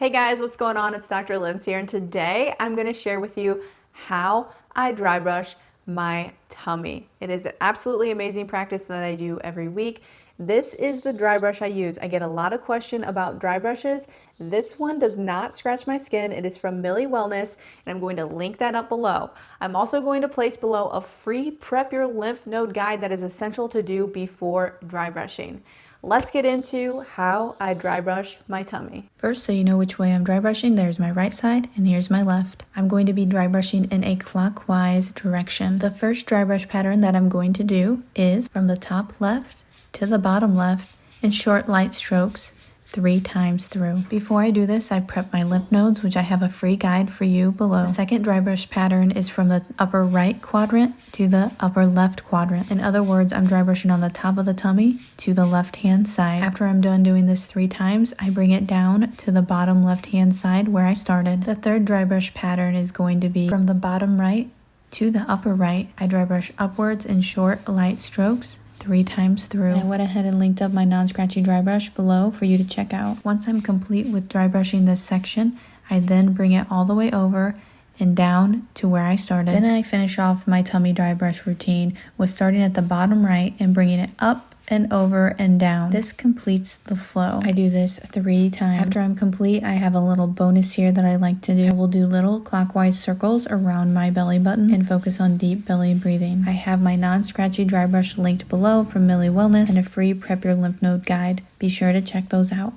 Hey guys, what's going on? It's Dr. Linz here, and today I'm going to share with you how I dry brush my tummy. It is an absolutely amazing practice that I do every week. This is the dry brush I use. I get a lot of question about dry brushes. This one does not scratch my skin. It is from Millie Wellness, and I'm going to link that up below. I'm also going to place below a free Prep Your Lymph Node guide that is essential to do before dry brushing. Let's get into how I dry brush my tummy. First, so you know which way I'm dry brushing, there's my right side and here's my left. I'm going to be dry brushing in a clockwise direction. The first dry brush pattern that I'm going to do is from the top left to the bottom left in short light strokes 3 times through. Before I do this, I prep my lymph nodes, which I have a free guide for you below. The second dry brush pattern is from the upper right quadrant to the upper left quadrant. In other words, I'm dry brushing on the top of the tummy to the left hand side. After I'm done doing this 3 times, I bring it down to the bottom left hand side where I started. The third dry brush pattern is going to be from the bottom right to the upper right. I dry brush upwards in short light strokes 3 times through. And I went ahead and linked up my non-scratchy dry brush below for you to check out. Once I'm complete with dry brushing this section, I then bring it all the way over and down to where I started. Then I finish off my tummy dry brush routine with starting at the bottom right and bringing it up and over and down. This completes the flow. I do this 3 times. After I'm complete, I have a little bonus here that I like to do. I will do little clockwise circles around my belly button and focus on deep belly breathing. I have my non-scratchy dry brush linked below from Millie Wellness and a free Prep Your Lymph Node guide. Be sure to check those out.